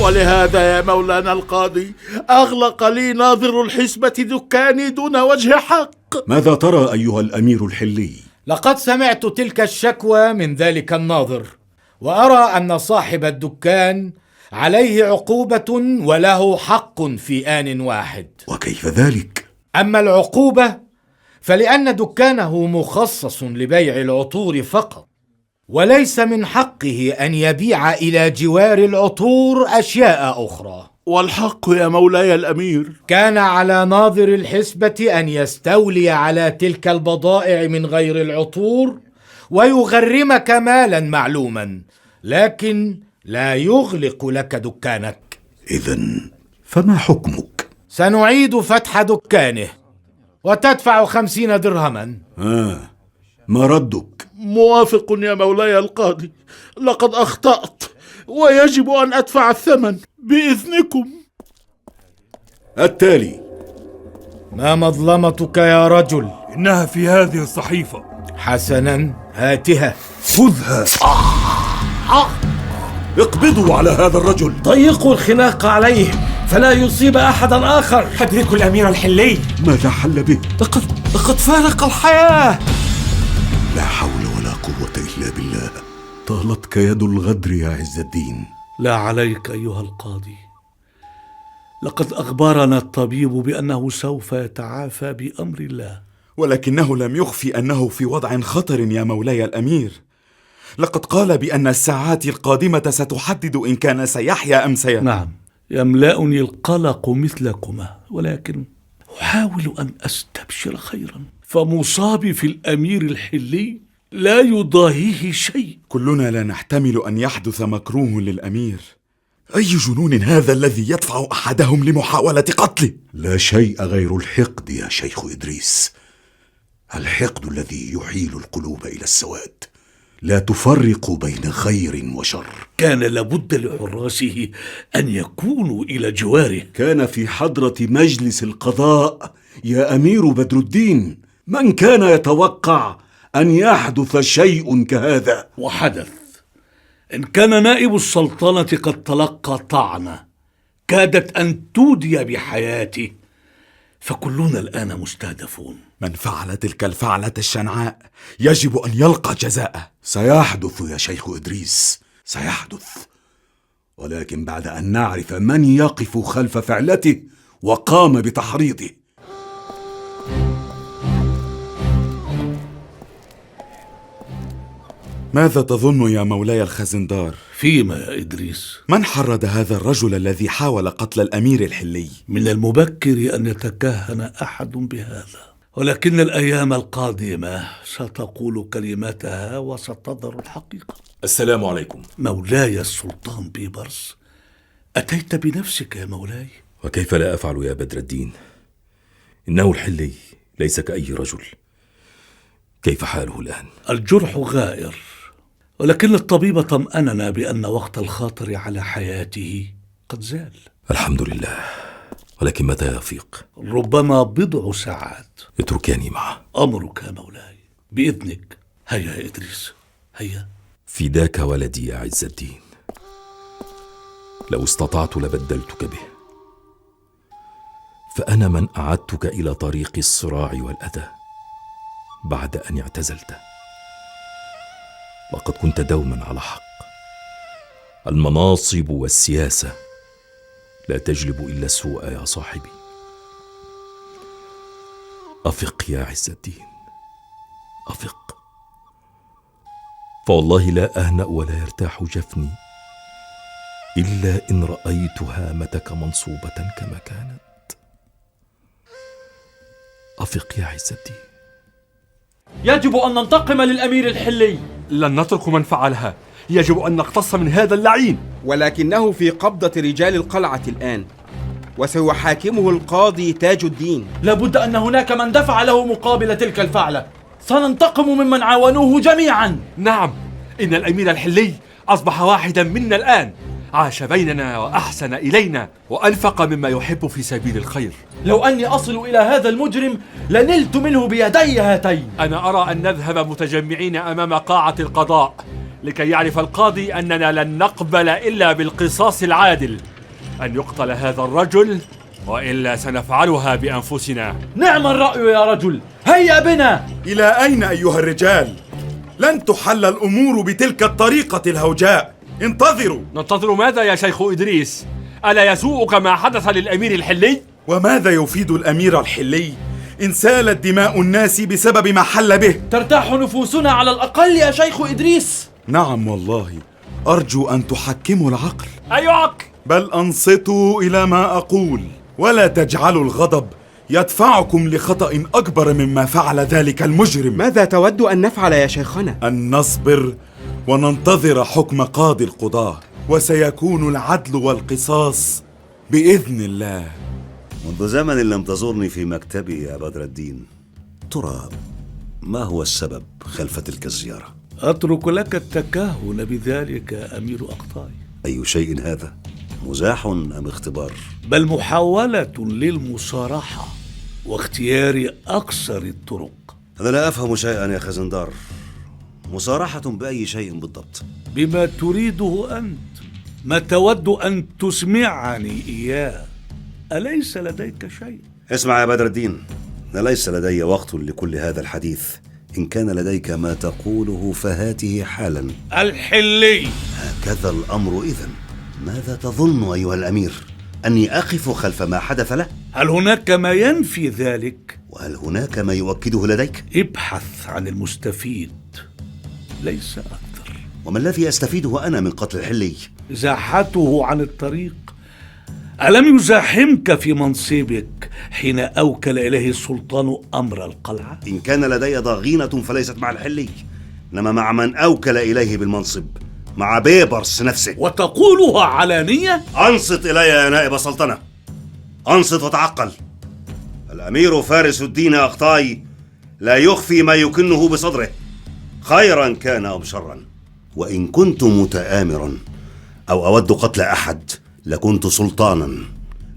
ولهذا يا مولانا القاضي أغلق لي ناظر الحسبة دكاني دون وجه حق. ماذا ترى أيها الأمير الحلي؟ لقد سمعت تلك الشكوى من ذلك الناظر، وأرى أن صاحب الدكان عليه عقوبة وله حق في آن واحد. وكيف ذلك؟ أما العقوبة فلأن دكانه مخصص لبيع العطور فقط، وليس من حقه أن يبيع إلى جوار العطور أشياء أخرى. والحق يا مولاي الأمير؟ كان على ناظر الحسبة أن يستولي على تلك البضائع من غير العطور ويغرمك مالا معلوما، لكن لا يغلق لك دكانك. إذن فما حكمك؟ سنعيد فتح دكانه وتدفع 50 درهما. ما ردك؟ موافق يا مولاي القاضي، لقد أخطأت ويجب أن أدفع الثمن بإذنكم. التالي. ما مظلمتك يا رجل؟ إنها في هذه الصحيفة. حسنا، هاتها. خذها. اقبضوا على هذا الرجل. ضيقوا الخناق عليه فلا يصيب أحدا آخر. حدثوا الأمير الحلي. ماذا حل به؟ لقد فارق الحياة. لا حول ولا قوة إلا بالله. طالتك يد الغدر يا عز الدين. لا عليك أيها القاضي، لقد أخبرنا الطبيب بأنه سوف يتعافى بأمر الله. ولكنه لم يخفي أنه في وضع خطر يا مولاي الأمير. لقد قال بأن الساعات القادمة ستحدد إن كان سيحيا أم سيموت. نعم، يملأني القلق مثلكما، ولكن أحاول أن أستبشر خيرا، فمصابي في الأمير الحلي لا يضاهيه شيء. كلنا لا نحتمل أن يحدث مكروه للأمير. أي جنون هذا الذي يدفع أحدهم لمحاولة قتله؟ لا شيء غير الحقد يا شيخ إدريس، الحقد الذي يحيل القلوب إلى السواد، لا تفرق بين خير وشر. كان لابد لحراسه أن يكونوا إلى جواره. كان في حضرة مجلس القضاء يا أمير بدر الدين. من كان يتوقع أن يحدث شيء كهذا؟ وحدث. إن كان نائب السلطنة قد تلقى طعنة كادت أن تودي بحياته، فكلنا الآن مستهدفون. من فعل تلك الفعلة الشنعاء يجب أن يلقى جزاءه. سيحدث يا شيخ إدريس، سيحدث، ولكن بعد أن نعرف من يقف خلف فعلته وقام بتحريضه. ماذا تظن يا مولاي الخزندار؟ فيما يا إدريس؟ من حرض هذا الرجل الذي حاول قتل الأمير الحلي؟ من المبكر أن يتكهن أحد بهذا، ولكن الأيام القادمة ستقول كلمتها وستظهر الحقيقة. السلام عليكم. مولاي السلطان بيبرس، أتيت بنفسك يا مولاي؟ وكيف لا أفعل يا بدر الدين؟ إنه الحلي ليس كأي رجل. كيف حاله الآن؟ الجرح غائر، ولكن الطبيب طمأننا بأن وقت الخاطر على حياته قد زال. الحمد لله، ولكن متى يفيق؟ ربما بضع ساعات. اتركني معه. أمرك يا مولاي، بإذنك. هيا يا إدريس، هيا. فداك ولدي يا عز الدين، لو استطعت لبدلتك به، فأنا من أعدتك إلى طريق الصراع والأذى بعد أن اعتزلت. لقد كنت دوما على حق. المناصب والسياسة لا تجلب إلا السوء يا صاحبي. أفق يا عز الدين، أفق، فوالله لا أهنأ ولا يرتاح جفني إلا إن رأيت هامتك منصوبة كما كانت. أفق يا عز الدين. يجب أن ننتقم للأمير الحلي. لن نترك من فعلها، يجب أن نقتص من هذا اللعين. ولكنه في قبضة رجال القلعة الآن، وسيحاكمه القاضي تاج الدين. لابد أن هناك من دفع له مقابل تلك الفعلة. سننتقم ممن عاونوه جميعا. نعم، إن الأمير الحلي أصبح واحدا منا الآن، عاش بيننا وأحسن إلينا وأنفق مما يحب في سبيل الخير. لو أني أصل إلى هذا المجرم لنلت منه بيدي هاتين. أنا أرى أن نذهب متجمعين أمام قاعة القضاء لكي يعرف القاضي أننا لن نقبل إلا بالقصاص العادل. أن يقتل هذا الرجل، وإلا سنفعلها بأنفسنا. نعم الرأي يا رجل، هيا بنا. إلى أين أيها الرجال؟ لن تحل الأمور بتلك الطريقة الهوجاء. انتظروا. ننتظر ماذا يا شيخ إدريس؟ ألا يسوءك ما حدث للأمير الحلي؟ وماذا يفيد الأمير الحلي إن سالت دماء الناس بسبب ما حل به؟ ترتاح نفوسنا على الأقل يا شيخ إدريس. نعم والله، أرجو أن تحكموا العقل. أي عقل؟ بل أنصتوا إلى ما أقول، ولا تجعلوا الغضب يدفعكم لخطأ أكبر مما فعل ذلك المجرم. ماذا تود أن نفعل يا شيخنا؟ أن نصبر وننتظر حكم قاضي القضاة، وسيكون العدل والقصاص بإذن الله. منذ زمن لم تزورني في مكتبي يا بدر الدين. ترى ما هو السبب خلف تلك الزيارة؟ أترك لك التكهن بذلك أمير أقطاي. أي شيء هذا؟ مزاح أم اختبار؟ بل محاولة للمصارحة واختيار أقصر الطرق. أنا لا أفهم شيئا يا خزندار. مصارحة بأي شيء بالضبط؟ بما تريده أنت، ما تود أن تسمعني إياه. أليس لديك شيء؟ اسمع يا بدر الدين، أنا ليس لدي وقت لكل هذا الحديث. إن كان لديك ما تقوله فهاته حالا. الحلي. هكذا الأمر إذن. ماذا تظن أيها الأمير؟ أني أقف خلف ما حدث له؟ هل هناك ما ينفي ذلك؟ وهل هناك ما يؤكده لديك؟ ابحث عن المستفيد، ليس أكثر. وما الذي أستفيده أنا من قتل الحلي؟ إزاحته عن الطريق. ألم يزاحمك في منصبك حين أوكل إليه السلطان أمر القلعة؟ إن كان لدي ضغينة فليست مع الحلي، إنما مع من أوكل إليه بالمنصب، مع بيبرس نفسه. وتقولها علانية؟ أنصت إلي يا نائب سلطنة، أنصت وتعقل. الأمير فارس الدين أقطاي لا يخفي ما يكنه بصدره، خيرا كان أم شرا. وإن كنت متآمرا أو أود قتل أحد لكنت سلطانا،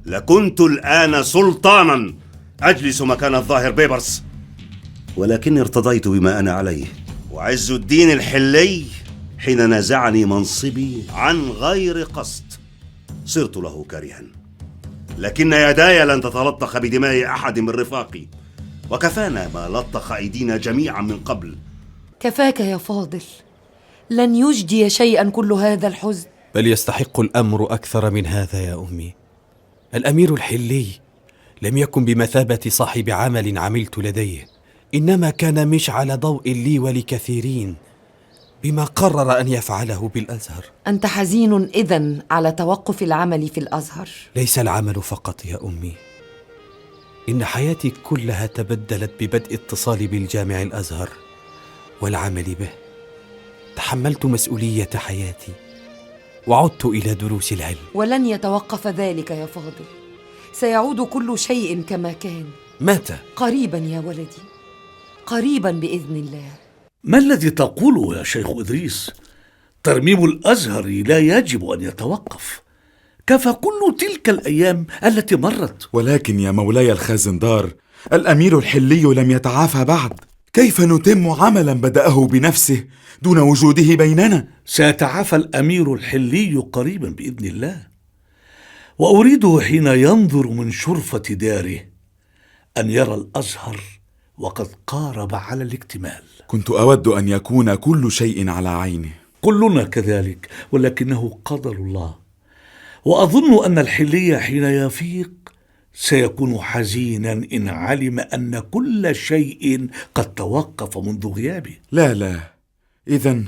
لكنت الآن سلطانا أجلس مكان الظاهر بيبرس، ولكني ارتضيت بما أنا عليه. وعز الدين الحلي حين نازعني منصبي عن غير قصد صرت له كارها، لكن يداي لن تتلطخ بدماء أحد من رفاقي، وكفانا ما لطخ أيدينا جميعا من قبل. كفاك يا فاضل، لن يجدي شيئا كل هذا الحزن. بل يستحق الأمر أكثر من هذا يا أمي. الأمير الحلي لم يكن بمثابة صاحب عمل عملت لديه، إنما كان مشعل ضوء لي ولكثيرين بما قرر أن يفعله بالأزهر. أنت حزين إذن على توقف العمل في الأزهر؟ ليس العمل فقط يا أمي، إن حياتي كلها تبدلت ببدء اتصالي بالجامع الأزهر والعمل به. تحملت مسؤولية حياتي وعدت إلى دروس العلم. ولن يتوقف ذلك يا فاضل، سيعود كل شيء كما كان. متى؟ قريبا يا ولدي، قريبا بإذن الله. ما الذي تقوله يا شيخ إدريس؟ ترميم الأزهر لا يجب أن يتوقف، كفى كل تلك الأيام التي مرت. ولكن يا مولاي الخازندار، الأمير الحلي لم يتعافى بعد. كيف نتم عملا بدأه بنفسه دون وجوده بيننا؟ سيتعافى الأمير الحلي قريبا بإذن الله، وأريده حين ينظر من شرفة داره أن يرى الأزهر وقد قارب على الاكتمال. كنت أود أن يكون كل شيء على عينه. كلنا كذلك، ولكنه قدر الله. وأظن أن الحلي حين يفيق سيكون حزينا إن علم أن كل شيء قد توقف منذ غيابه. لا، إذن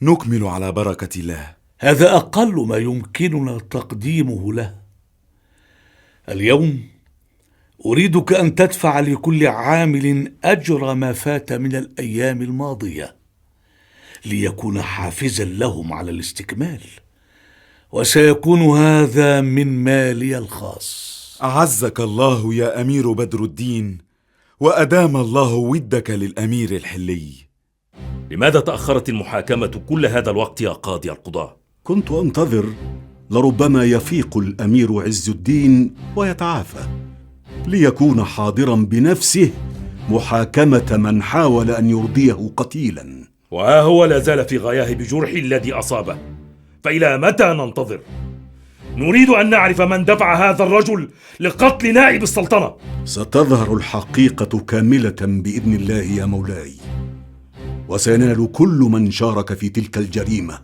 نكمل على بركة الله. هذا أقل ما يمكننا تقديمه له. اليوم أريدك أن تدفع لكل عامل أجر ما فات من الأيام الماضية، ليكون حافزا لهم على الاستكمال، وسيكون هذا من مالي الخاص. أعزك الله يا أمير بدر الدين، وأدام الله ودك للأمير الحلي. لماذا تأخرت المحاكمة كل هذا الوقت يا قاضي القضاة؟ كنت أنتظر لربما يفيق الأمير عز الدين ويتعافى، ليكون حاضرا بنفسه محاكمة من حاول أن يرضيه قتيلا. وها هو لا زال في غياه بجرح الذي أصابه، فإلى متى ننتظر؟ نريد أن نعرف من دفع هذا الرجل لقتل نائب السلطنة. ستظهر الحقيقة كاملة بإذن الله يا مولاي، وسينال كل من شارك في تلك الجريمة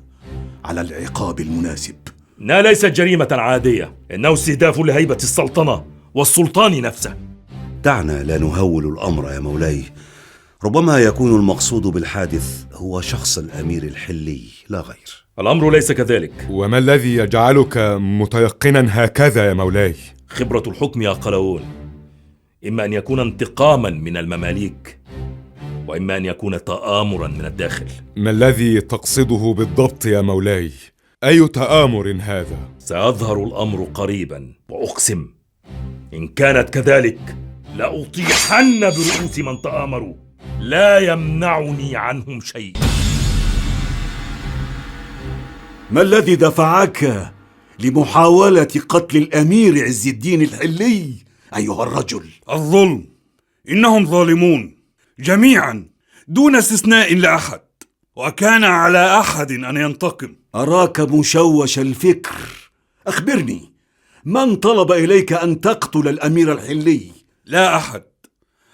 على العقاب المناسب. إنها ليست جريمة عادية، إنه استهداف لهيبة السلطنة والسلطان نفسه. دعنا لا نهول الأمر يا مولاي، ربما يكون المقصود بالحادث هو شخص الأمير الحلي لا غير. الأمر ليس كذلك. وما الذي يجعلك متيقنا هكذا يا مولاي؟ خبرة الحكم يا قلاوون، إما أن يكون انتقاما من المماليك، وإما أن يكون تآمرا من الداخل. ما الذي تقصده بالضبط يا مولاي؟ أي تآمر هذا؟ سيظهر الأمر قريبا، وأقسم إن كانت كذلك لأطيحن برؤوس من تآمروا، لا يمنعني عنهم شيء. ما الذي دفعك لمحاولة قتل الأمير عز الدين الحلي أيها الرجل؟ الظلم. إنهم ظالمون جميعا دون استثناء لأحد، وكان على أحد أن ينتقم. أراك مشوش الفكر. أخبرني، من طلب إليك أن تقتل الأمير الحلي؟ لا أحد.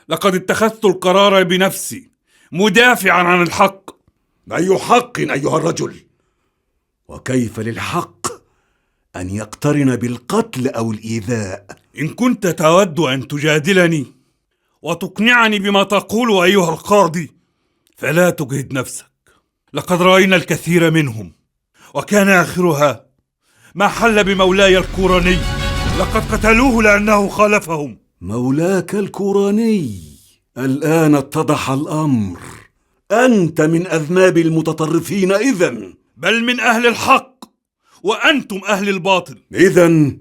لقد اتخذت القرار بنفسي مدافعا عن الحق. أي حق أيها الرجل؟ وكيف للحق أن يقترن بالقتل أو الإيذاء؟ إن كنت تود أن تجادلني وتقنعني بما تقول أيها القاضي فلا تجهد نفسك. لقد رأينا الكثير منهم، وكان آخرها ما حل بمولاي الكوراني. لقد قتلوه لأنه خالفهم. مولاك الكوراني؟ الآن اتضح الأمر. أنت من أذناب المتطرفين إذن. بل من أهل الحق، وأنتم أهل الباطل. إذن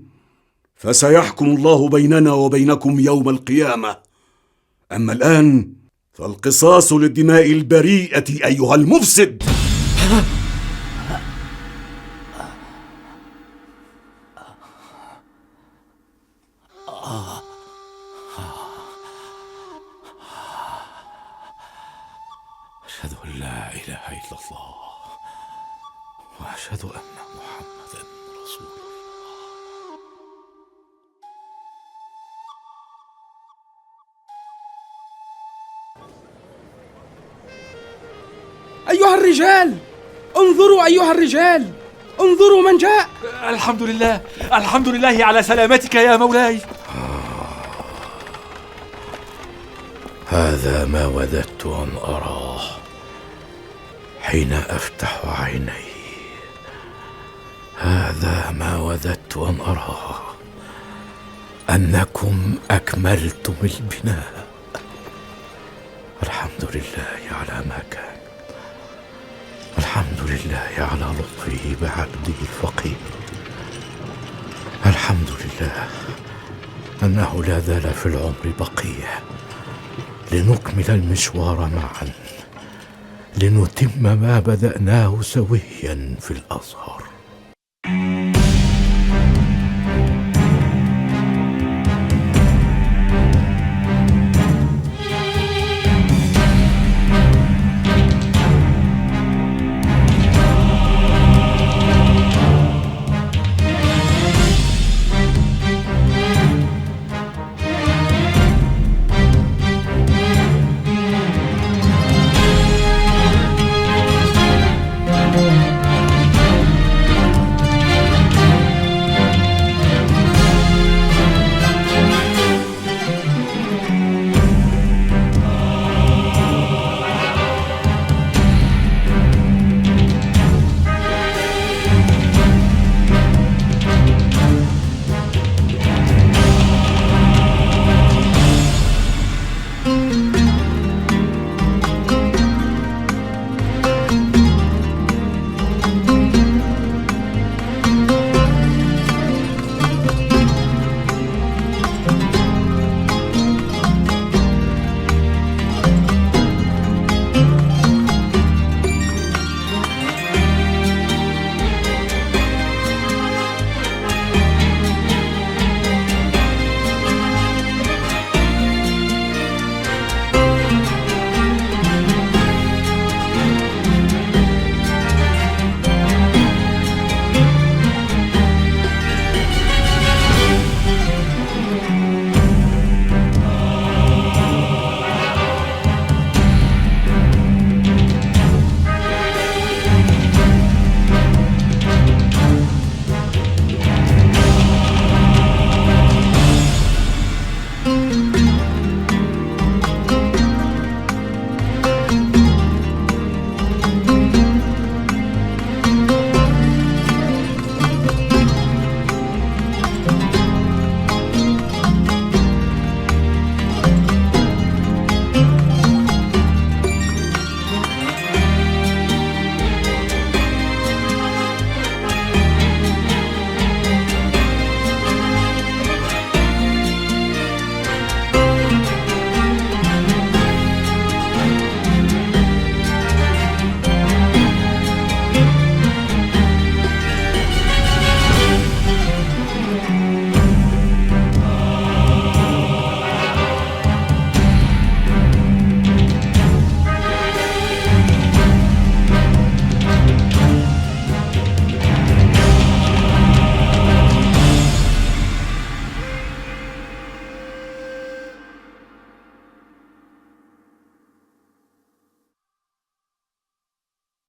فسيحكم الله بيننا وبينكم يوم القيامة. أما الآن فالقصاص للدماء البريئة أيها المفسد. أشهد أن لا إله إلا الله وأشهد أن محمدا رسول الله. أيها الرجال، انظروا أيها الرجال، انظروا من جاء. الحمد لله، الحمد لله على سلامتك يا مولاي. هذا ما وددت أن أراه حين أفتح عيني. هذا ما وددت أن أراه، أنكم أكملتم البناء. الحمد لله على ما كان، الحمد لله على لطفه بعبده الفقير. الحمد لله أنه لا زال في العمر بقية لنكمل المشوار معا، لنتم ما بدأناه سويا في الأزهر.